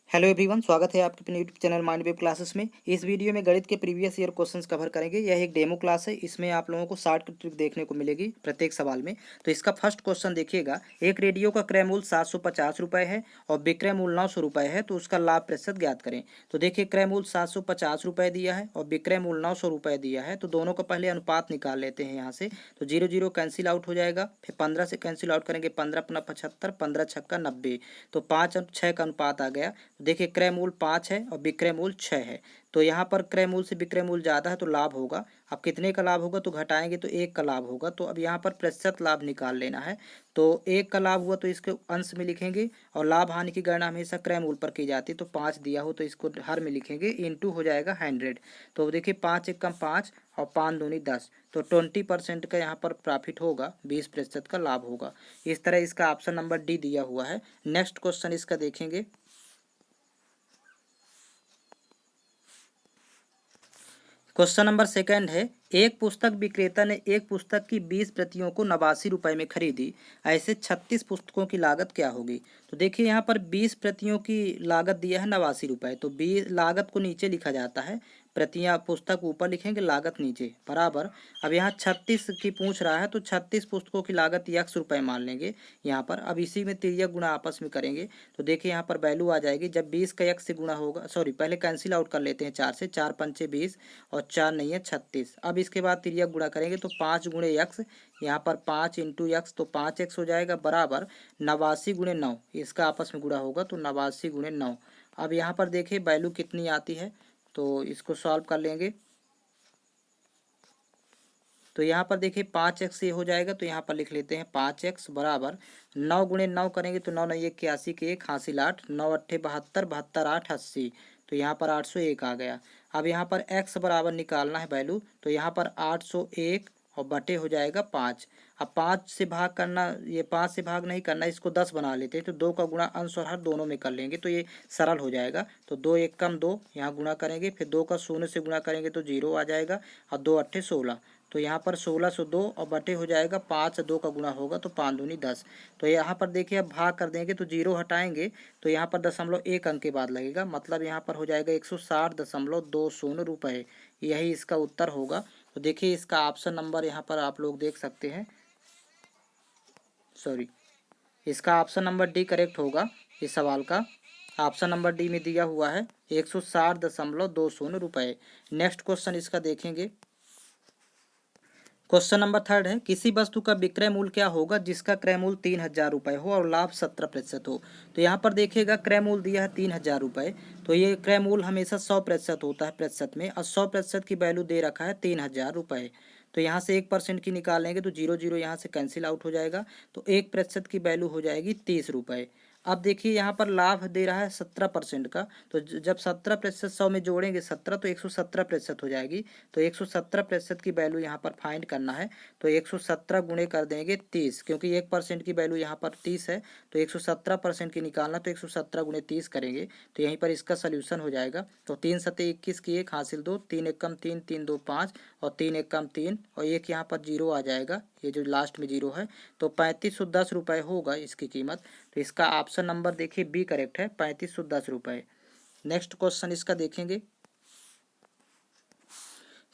Hello everyone, स्वागत है आपके अपने YouTube channel mind wave classes में। इस वीडियो में गणित के प्रीवियस ईयर क्वेश्चंस कवर करेंगे। यह एक डेमो क्लास है। इसमें आप लोगों को 60 की ट्रिक देखने को मिलेगी प्रत्येक सवाल में। तो इसका फर्स्ट क्वेश्चन देखिएगा। एक रेडियो का क्रय मूल्य 750 रुपये है और विक्रय मूल्य 900 रुपये है, तो उसका लाभ प्रतिशत ज्ञात करें। तो देखिए, क्रय मूल्य 750 रुपये दिया है और विक्रय मूल्य 900 रुपये दिया है, तो दोनों का पहले अनुपात निकाल लेते हैं यहाँ से। तो 0 0 कैंसिल आउट हो जाएगा, फिर 15 से कैंसिल आउट करेंगे, 15 अपना 75, 15 छक्का 90, तो 5 और 6 का अनुपात आ गया। देखिए, क्रय मूल्य 5 है और विक्रय मूल्य 6 है, तो यहाँ पर क्रय मूल्य से विक्रय मूल्य ज़्यादा है तो लाभ होगा। अब कितने का लाभ होगा, तो घटाएंगे तो 1 का लाभ होगा। तो अब यहाँ पर प्रतिशत लाभ निकाल लेना है। तो 1 का लाभ हुआ तो इसके अंश में लिखेंगे, और लाभ हानि की गणना हमेशा क्रय मूल्य पर की जाती है। तो 5 दिया हो तो इसको हर में लिखेंगे, इंटू हो जाएगा 100। तो देखिए, 5 एकम 5 और 5 दूनी 10, तो 20% का यहाँ पर प्रॉफिट होगा, 20% का लाभ होगा। इस तरह इसका ऑप्शन नंबर डी दिया हुआ है। नेक्स्ट क्वेश्चन इसका देखेंगे। क्वेश्चन नंबर सेकंड है, एक पुस्तक विक्रेता ने एक पुस्तक की 20 प्रतियों को 89 रुपये में खरीदी। ऐसे 36 पुस्तकों की लागत क्या होगी। तो देखिए, यहाँ पर 20 प्रतियों की लागत दिया है 89 रुपये, तो 20 लागत को नीचे लिखा जाता है, प्रतियां पुस्तक ऊपर लिखेंगे, लागत नीचे, बराबर। अब यहाँ 36 की पूछ रहा है, तो 36 पुस्तकों की लागत ₹100 मान लेंगे यहाँ पर। अब इसी में तिर्यक गुणा आपस में करेंगे, तो देखिए यहाँ पर वैल्यू आ जाएगी। जब 20 का 1 से गुणा होगा, सॉरी पहले कैंसिल आउट कर लेते हैं 4 से, 4 पंचे 20 और 4 नहीं है 36। अब इसके बाद तिर्यक गुणा करेंगे, तो 5 गुणे यक्स, यहाँ पर 5 इंटू यक्स, तो 5x हो जाएगा, बराबर 89 गुणे 9, इसका आपस में गुणा होगा, तो 89 गुणे 9। अब यहाँ पर देखिए वैल्यू कितनी आती है, तो इसको सॉल्व कर लेंगे। तो यहाँ पर देखिए 5x ये हो जाएगा, तो यहाँ पर लिख लेते हैं 5x बराबर 9 गुणे 9 करेंगे, तो 9 9 81 के 1 हासिल 8, 9 8 72, 72 8 80, तो यहाँ पर 801 आ गया। अब यहाँ पर x बराबर निकालना है वैल्यू, तो यहाँ पर 801 और बटे हो जाएगा 5। अब 5 से भाग करना, ये 5 से भाग नहीं करना, इसको 10 बना लेते हैं, तो 2 का गुणा अंश और हर दोनों में कर लेंगे, तो ये सरल हो जाएगा। तो 2 1 कम 2, यहाँ गुणा करेंगे, फिर 2 का 0 से गुणा करेंगे तो 0 आ जाएगा, और 2 8 16, तो यहाँ पर 1602 और बटे हो जाएगा 5, 2 का गुणा होगा तो 5 दूनी 10। तो यहाँ पर देखिए, अब भाग कर देंगे तो 0 हटाएंगे, तो यहाँ पर 0.1 अंक के बाद लगेगा, मतलब यहाँ पर हो जाएगा 160.20 रुपये। यही इसका उत्तर होगा। तो देखिए, इसका ऑप्शन नंबर यहाँ पर आप लोग देख सकते हैं, सॉरी, इसका ऑप्शन नंबर डी करेक्ट होगा। इस सवाल का ऑप्शन नंबर डी में दिया हुआ है 160.20 रुपये। नेक्स्ट क्वेश्चन इसका देखेंगे। क्वेश्चन नंबर थर्ड है, किसी वस्तु का विक्रय मूल्य क्या होगा जिसका क्रय मूल्य 3000 रुपये हो और लाभ 17% हो। तो यहाँ पर देखिएगा, क्रय मूल्य दिया है 3000 रुपये, तो ये क्रय मूल्य हमेशा 100% होता है प्रतिशत में, और 100% की वैल्यू दे रखा है 3000 रुपये। तो यहाँ से 1% की निकालेंगे तो 0 0 यहाँ से कैंसिल आउट हो जाएगा, तो 1% की वैल्यू हो जाएगी 30 रुपये। अब देखिए, यहाँ पर लाभ दे रहा है 17% का, तो जब 17% 100 में जोड़ेंगे 17, तो 117% हो जाएगी। तो 117% की वैल्यू यहाँ पर फाइंड करना है, तो 117 गुणे कर देंगे 30, क्योंकि 1% की वैल्यू यहाँ पर 30 है, तो 117% की निकालना, तो 117 गुणे 30 करेंगे, तो यहीं पर इसका सोल्यूशन हो जाएगा। तो 3 सत्ते 21 की 1 हासिल 2, 3 1 कम 3, 3 2 5 और 3 1 कम 3, और एक यहाँ पर 0 आ जाएगा, ये जो लास्ट में 0 है, तो 3510 रुपये होगा इसकी कीमत। तो इसका ऑप्शन नंबर देखिए बी करेक्ट है, 3510 रुपये। नेक्स्ट क्वेश्चन इसका देखेंगे।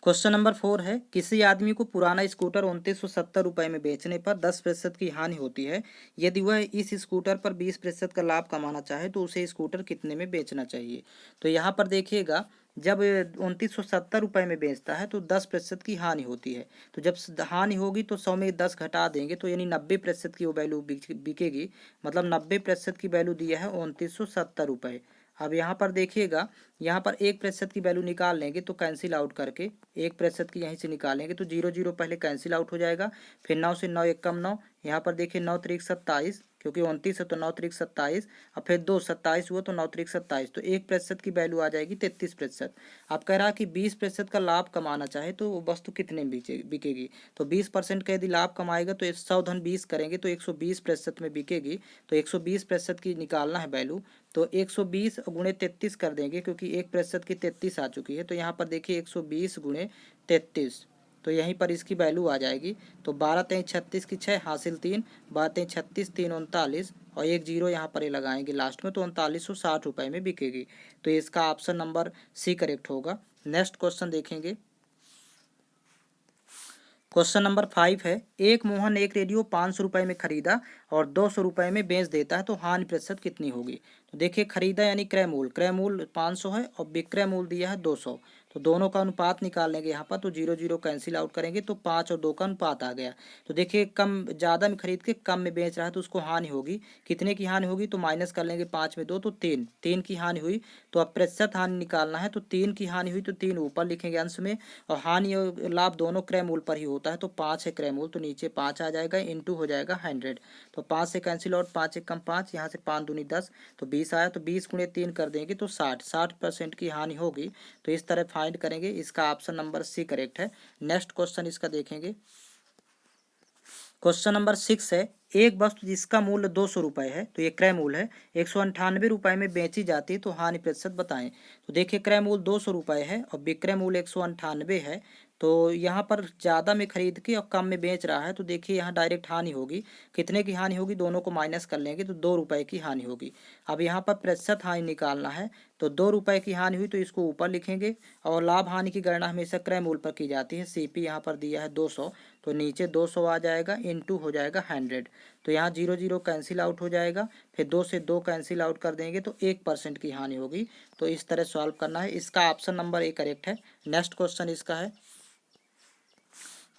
क्वेश्चन नंबर 4 है, किसी आदमी को पुराना स्कूटर 2970 रुपये में बेचने पर 10% की हानि होती है। यदि वह इस स्कूटर पर 20% का लाभ कमाना चाहे तो उसे स्कूटर कितने में बेचना चाहिए। तो यहाँ पर देखिएगा, जब 2970 रुपये में बेचता है तो 10% की हानि होती है। तो जब हानि होगी तो 100 में 10 घटा देंगे, तो यानी 90% की वो वैल्यू बिकेगी, मतलब 90% की वैल्यू दिया है 2970 रुपये। अब यहाँ पर देखिएगा, यहाँ पर 1% की वैल्यू निकाल लेंगे, तो कैंसिल आउट करके 1% की यहीं से निकालेंगे, तो 0 0 पहले कैंसिल आउट हो जाएगा, फिर 9 से 9 1 कम 9, यहाँ पर देखिए 9 3 27, क्योंकि 29 है तो 9 3 27, और फिर 2 27 हुआ तो 9 3 27, तो 1% की वैल्यू आ जाएगी 33%। आप कह रहा कि 20% का लाभ कमाना चाहे तो वो वस्तु कितने में बिकेगी। तो 20% का यदि लाभ कमाएगा तो 100 धन 20 करेंगे तो 120% में बिकेगी, तो 120% की निकालना है वैल्यू, तो 120 गुणे 33 कर देंगे, क्योंकि 1% की 33 आ चुकी है। तो यहाँ पर देखिए 120 गुणे 33, तो यहीं पर इसकी वैल्यू आ जाएगी। तो 12 तेईं 36 की 6 हासिल 3, 12 तेईं 36, 3 39 और एक जीरो यहाँ पर ये लगाएंगे लास्ट में, तो 3960 रुपये में बिकेगी। तो इसका ऑप्शन नंबर सी करेक्ट होगा। नेक्स्ट क्वेश्चन देखेंगे। क्वेश्चन नंबर 5 है, एक मोहन एक रेडियो 500 रुपये में खरीदा और 200 रुपये में बेच देता है तो हानि प्रतिशत कितनी होगी। तो देखिए खरीदा यानी क्रय मूल्य 500 है और विक्रय मूल्य दिया है 200। तो दोनों का अनुपात निकाल लेंगे यहाँ पर, तो 0 0 कैंसिल आउट करेंगे तो 5 और 2 का अनुपात आ गया। तो देखिए कम ज़्यादा में खरीद के कम में बेच रहा है तो उसको हानि होगी। कितने की हानि होगी, तो माइनस कर लेंगे 5 में 2 तो 3 की हानि हुई। तो अब प्रतिशत हानि निकालना है, तो 3 की हानि हुई तो 3 ऊपर लिखेंगे अंश में, और हानि और लाभ दोनों क्रय मूल्य पर ही होता है। तो 5 है क्रय मूल्य, तो नीचे 5 आ जाएगा, इंटू हो जाएगा 100। तो 5 से कैंसिल आउट, 5 एक कम 5, यहाँ से 5 दूनी 10, तो 20 आया। तो 20 गुणे 3 कर देंगे तो 60% की हानि होगी। तो इस तरह फाइंड करेंगे। इसका ऑप्शन नंबर सी करेक्ट है। नेक्स्ट क्वेश्चन इसका देखेंगे। क्वेश्चन नंबर 6 है, एक वस्तु जिसका मूल्य 200 रुपये है, तो ये क्रय मूल्य है, 198 रुपये में बेची जाती है तो हानि प्रतिशत बताएं। तो देखिए क्रय मूल्य 200 रुपये है और विक्रय मूल्य 198 है। तो यहाँ पर ज़्यादा में खरीद के और कम में बेच रहा है, तो देखिए यहाँ डायरेक्ट हानि होगी। कितने की हानि होगी, दोनों को माइनस कर लेंगे तो 2 रुपये की हानि होगी। अब यहाँ पर प्रतिशत हानि निकालना है, तो 2 रुपये की हानि हुई तो इसको ऊपर लिखेंगे, और लाभ हानि की गणना हमेशा क्रय मूल्य पर की जाती है। CP यहाँ पर दिया है 200, तो नीचे 200 आ जाएगा, इंटू हो जाएगा 100। तो यहाँ 0 0 कैंसिल आउट हो जाएगा, फिर 2 से 2 कैंसिल आउट कर देंगे तो 1% की हानि होगी। तो इस तरह सॉल्व करना है। इसका ऑप्शन नंबर ए करेक्ट है। नेक्स्ट क्वेश्चन इसका है।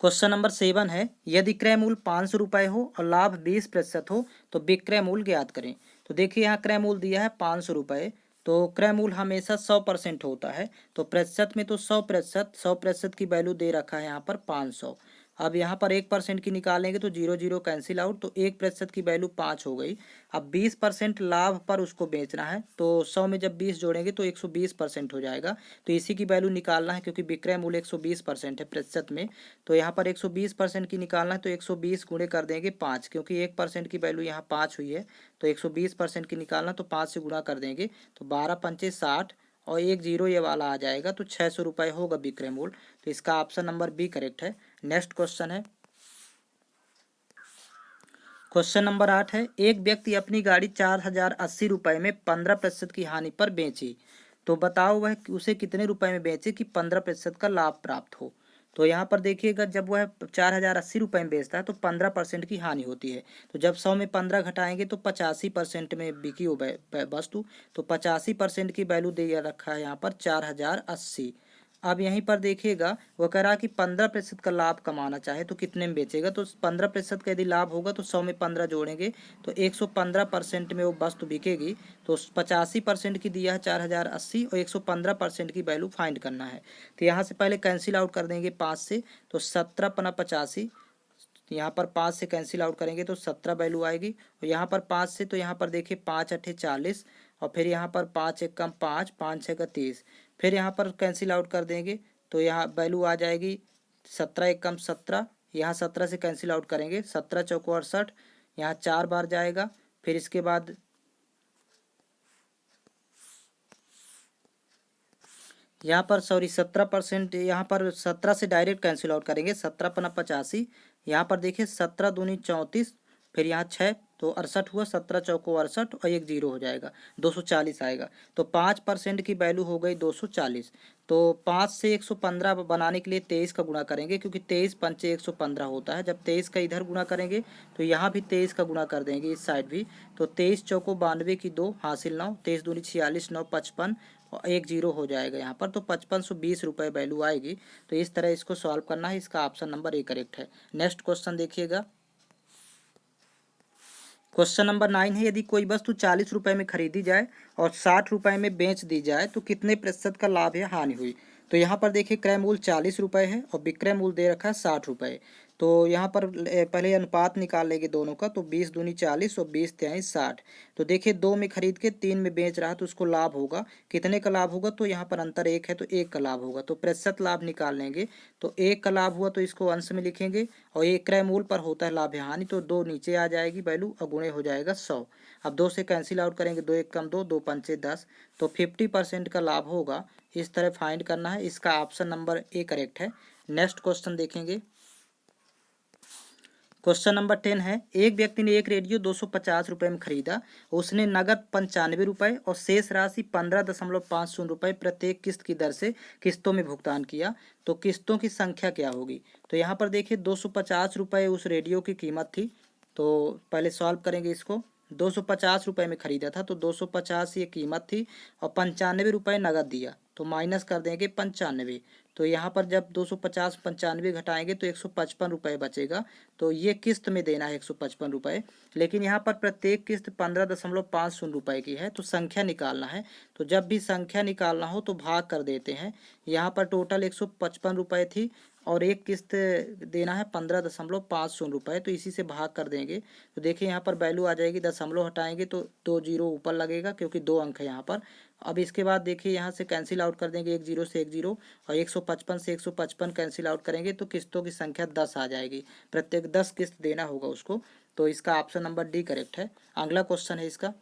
क्वेश्चन नंबर 7 है, यदि क्रय मूल्य 500 रुपये हो और लाभ 20% हो तो विक्रय मूल्य ज्ञात करें। तो देखिए यहाँ क्रय मूल्य दिया है 500 रुपये, तो क्रय मूल्य हमेशा 100% होता है। तो प्रतिशत में तो 100% की वैल्यू दे रखा है यहाँ पर 500। अब यहाँ पर 1% की निकालेंगे तो 0 0 कैंसिल आउट, तो 1% की वैल्यू 5 हो गई। अब 20% लाभ पर उसको बेचना है, तो 100 में जब 20 जोड़ेंगे तो 120% हो जाएगा। तो इसी की वैल्यू निकालना है, क्योंकि विक्रय मूल्य 120% है प्रतिशत में। तो यहाँ पर 120% की निकालना है, तो 120 गुणे कर देंगे 5, क्योंकि 1% की वैल्यू यहाँ 5 हुई है। तो 120% की निकालना, तो 5 से गुणा कर देंगे, तो 12 पंचे 60 और एक जीरो ये वाला आ जाएगा, तो 600 रुपये होगा विक्रय मूल्य। तो इसका ऑप्शन नंबर बी करेक्ट है। नेक्स्ट क्वेश्चन है। क्वेश्चन नंबर 8 है, एक व्यक्ति अपनी गाड़ी 4080 रुपये में 15% की हानि पर बेची, तो बताओ वह उसे कितने रुपए में बेचे कि 15% का लाभ प्राप्त हो। तो यहाँ पर देखिएगा, जब वह 4080 रुपये में बेचता है तो 15% की हानि होती है। तो जब 100 में 15 घटाएंगे तो 85% में बिकी हो वस्तु। तो 85% की वैल्यू दे रखा है यहाँ पर 4080। अब यहीं पर देखिएगा, वो कह रहा कि 15% का लाभ कमाना चाहे तो कितने में बेचेगा। तो 15% का यदि लाभ होगा तो 100 में 15 जोड़ेंगे तो 115% में वो वस्तु बिकेगी। तो 85% की दिया है 4080 और 115% की वैल्यू फाइंड करना है। तो यहाँ से पहले कैंसिल आउट कर देंगे 5 से, तो 17 पना 85, यहाँ पर 5 से कैंसिल आउट करेंगे तो 17 वैल्यू आएगी। और यहाँ पर 5 से, तो यहाँ पर देखिए 5 अठे 40, और फिर यहाँ पर 5 एक कम 5, 5 छः का 30। फिर यहाँ पर कैंसिल आउट कर देंगे तो यहाँ वैल्यू आ जाएगी 17 एक कम 17, यहाँ 17 से कैंसिल आउट करेंगे, 17 चौको 68, यहाँ 4 बार जाएगा। फिर इसके बाद यहाँ पर 17%, यहाँ पर 17 से डायरेक्ट कैंसिल आउट करेंगे, 17 पना 85, यहाँ पर देखिए 17 दूनी 34, फिर यहाँ 6 तो 68 हुआ, 17 चौको 68 और एक जीरो हो जाएगा, 240 आएगा। तो 5% की वैल्यू हो गई 240। तो 5 से 115 बनाने के लिए 23 का गुणा करेंगे, क्योंकि 23 पंचे 115 होता है। जब 23 का इधर गुणा करेंगे तो यहाँ भी 23 का गुणा कर देंगे, इस साइड भी। तो 23 चौको 92 की 2 हासिल 9, 23 दूनी 46, 9 55 और एक जीरो हो जाएगा यहाँ पर। तो 5520 रुपये वैल्यू आएगी। तो इस तरह इसको सॉल्व करना है। इसका ऑप्शन नंबर ए करेक्ट है। नेक्स्ट क्वेश्चन देखिएगा। क्वेश्चन नंबर 9 है, यदि कोई वस्तु 40 रुपये में खरीदी जाए और 60 रुपये में बेच दी जाए तो कितने प्रतिशत का लाभ या हानि हुई। तो यहाँ पर देखिए क्रय मूल्य 40 रुपये है और विक्रय मूल्य दे रखा है 60 रुपये। तो यहाँ पर पहले अनुपात निकाल लेंगे दोनों का, तो 20 दूनी 40 और 20 तिहाई 60। तो देखिए 2 में खरीद के 3 में बेच रहा है तो उसको लाभ होगा। कितने का लाभ होगा, तो यहाँ पर अंतर 1 है तो 1 का लाभ होगा। तो प्रतिशत लाभ निकाल लेंगे, तो 1 का लाभ हुआ तो इसको अंश में लिखेंगे, और एक क्रय मूल्य पर होता है लाभ या हानि, तो 2 नीचे आ जाएगी वैल्यू और गुणे हो जाएगा 100। अब 2 से कैंसिल आउट करेंगे, 2 एक कम 2, 2 पंचे 10, तो 50% का लाभ होगा। इस तरह फाइंड करना है। इसका ऑप्शन नंबर ए करेक्ट है। नेक्स्ट क्वेश्चन देखेंगे। क्वेश्चन नंबर 10 है, एक व्यक्ति ने एक रेडियो 250 रुपये में खरीदा। उसने नगद 95 रुपये और शेष राशि 15.50 रुपये प्रत्येक किस्त की दर से किस्तों में भुगतान किया। तो किस्तों की संख्या क्या होगी? तो यहाँ पर देखिए 250 रुपये उस रेडियो की कीमत थी। तो पहले सॉल्व करेंगे इसको। 250 रुपये में खरीदा था तो 250 ये कीमत थी और 95 रुपये नगद दिया, तो माइनस कर देंगे 95। तो यहाँ पर जब 250 95 घटाएंगे तो 155 रुपये बचेगा। तो ये किस्त में देना है 155 रुपये, लेकिन यहाँ पर प्रत्येक किस्त 15.50 रुपये की है। तो संख्या निकालना है, तो जब भी संख्या निकालना हो तो भाग कर देते हैं। यहाँ पर टोटल 155 रुपये थी और एक किस्त देना है 15.50 रुपये, तो इसी से भाग कर देंगे। तो देखिए यहाँ पर वैल्यू आ जाएगी, दशमलव हटाएंगे तो 2 जीरो ऊपर लगेगा क्योंकि 2 अंक है यहाँ पर। अब इसके बाद देखिए यहाँ से कैंसिल आउट कर देंगे, 1 जीरो से 1 जीरो और 155 से 155 कैंसिल आउट करेंगे तो किस्तों की संख्या 10 आ जाएगी। प्रत्येक 10 किस्त देना होगा उसको। तो इसका ऑप्शन नंबर डी करेक्ट है। अगला क्वेश्चन है इसका।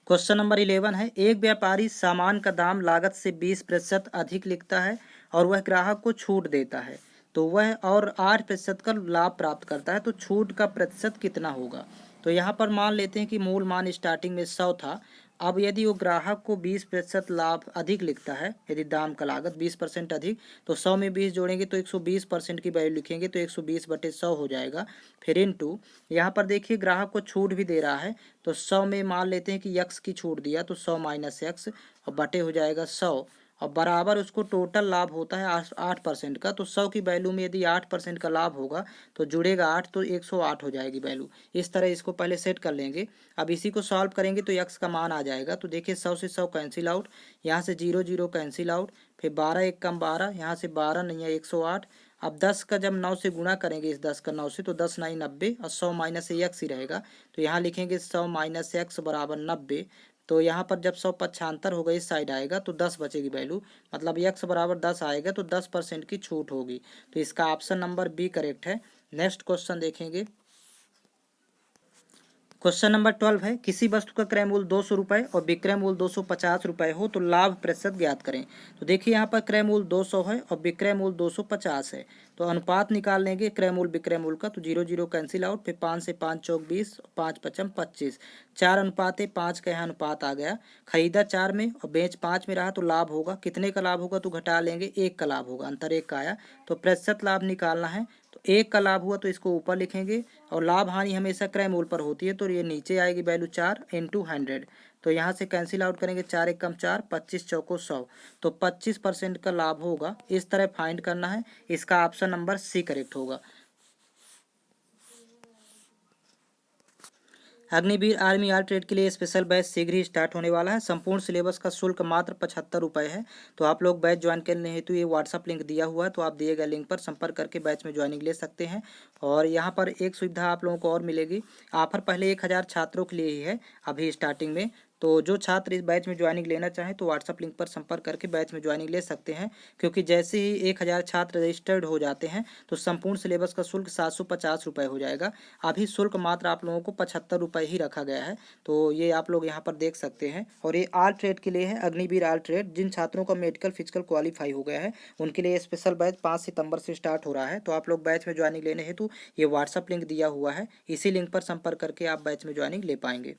क्वेश्चन नंबर 11 है, एक व्यापारी सामान का दाम लागत से 20% अधिक लिखता है और वह ग्राहक को छूट देता है, तो वह और 8% का लाभ प्राप्त करता है, तो छूट का प्रतिशत कितना होगा? तो यहाँ पर मान लेते हैं कि मूल मान स्टार्टिंग में 100 था। अब यदि वो ग्राहक को 20% लाभ अधिक लिखता है, यदि दाम का लागत 20% अधिक, तो 100 में 20 जोड़ेंगे तो 120% की वैल्यू लिखेंगे, तो 120/100 हो जाएगा। फिर इनटू यहाँ पर देखिए ग्राहक को छूट भी दे रहा है, तो 100 में मान लेते हैं कि x की छूट दिया, तो 100 माइनस x और बटे हो जाएगा 100 और बराबर उसको टोटल लाभ होता है 8% का। तो 100 की वैल्यू में यदि 8% का लाभ होगा तो जुड़ेगा 8, तो 108 हो जाएगी वैल्यू। इस तरह इसको पहले सेट कर लेंगे। अब इसी को सॉल्व करेंगे तो x का मान आ जाएगा। तो देखिए 100 से 100 कैंसिल आउट, यहाँ से 0 0 कैंसिल आउट, फिर 12 1 कम 12, यहाँ से 12 नहीं है 108। अब 10 का जब 9 से गुणा करेंगे, इस 10 का 9 से, तो 10 9 90 और 100 माइनस x ही रहेगा। तो यहाँ लिखेंगे 100 माइनस x बराबर 90। तो यहाँ पर जब 100 पचहत्तर होगा इस साइड आएगा तो 10 बचेगी वैल्यू, मतलब x बराबर 10 आएगा, तो 10% की छूट होगी। तो इसका ऑप्शन नंबर बी करेक्ट है। नेक्स्ट क्वेश्चन देखेंगे। क्वेश्चन नंबर 12 है, किसी वस्तु का क्रय मूल्य 200 रुपये और विक्रय मूल्य 250 रुपये हो तो लाभ प्रतिशत ज्ञात करें। तो देखिए यहाँ पर क्रय मूल्य 200 है और विक्रय मूल्य 250 है, तो अनुपात निकाल लेंगे क्रय मूल्य विक्रय मूल्य का। तो 0 0 कैंसिल आउट, फिर 5 से 5 चौक 20, 5 पचम 25, 4 अनुपात 5 का यहाँ अनुपात आ गया। खरीदा 4 में और बेच 5 में रहा, तो लाभ होगा कितने का लाभ होगा? तो घटा लेंगे, 1 का लाभ होगा, अंतर 1 का आया। तो प्रतिशत लाभ निकालना है, तो 1 का लाभ हुआ तो इसको ऊपर लिखेंगे और लाभ हानि हमेशा क्रय मूल्य पर होती है, तो ये नीचे आएगी वैल्यू 4 इंटू 100। तो यहाँ से कैंसिल आउट करेंगे, 4 1 कम 4, 25 चौको 100, तो 25% का लाभ होगा। इस तरह फाइंड करना है। इसका ऑप्शन नंबर सी करेक्ट होगा। अग्निवीर आर्मी ऑल ट्रेड के लिए स्पेशल बैच शीघ्र ही स्टार्ट होने वाला है। संपूर्ण सिलेबस का शुल्क मात्र 75 रुपये है। तो आप लोग बैच ज्वाइन करने हेतु ये व्हाट्सअप लिंक दिया हुआ है, तो आप दिए गए लिंक पर संपर्क करके बैच में ज्वाइनिंग ले सकते हैं। और यहाँ पर एक सुविधा आप लोगों को और मिलेगी। ऑफर पहले 1000 छात्रों के लिए ही है अभी स्टार्टिंग में। तो जो छात्र इस बैच में ज्वाइनिंग लेना चाहें तो व्हाट्सअप लिंक पर संपर्क करके बैच में ज्वाइनिंग ले सकते हैं, क्योंकि जैसे ही 1000 छात्र रजिस्टर्ड हो जाते हैं तो संपूर्ण सिलेबस का शुल्क 750 रुपये हो जाएगा। अभी शुल्क मात्र आप लोगों को 75 रुपये ही रखा गया है, तो ये आप लोग यहाँ पर देख सकते हैं। और ये ऑल ट्रेड के लिए है, अग्निवीर ऑल ट्रेड। जिन छात्रों का मेडिकल फिजिकल क्वालिफाई हो गया है उनके लिए स्पेशल बैच 5 सितंबर से स्टार्ट हो रहा है। तो आप लोग बैच में ज्वाइनिंग लेने हेतु ये व्हाट्सअप लिंक दिया हुआ है, इसी लिंक पर संपर्क करके आप बैच में ज्वाइनिंग ले पाएंगे।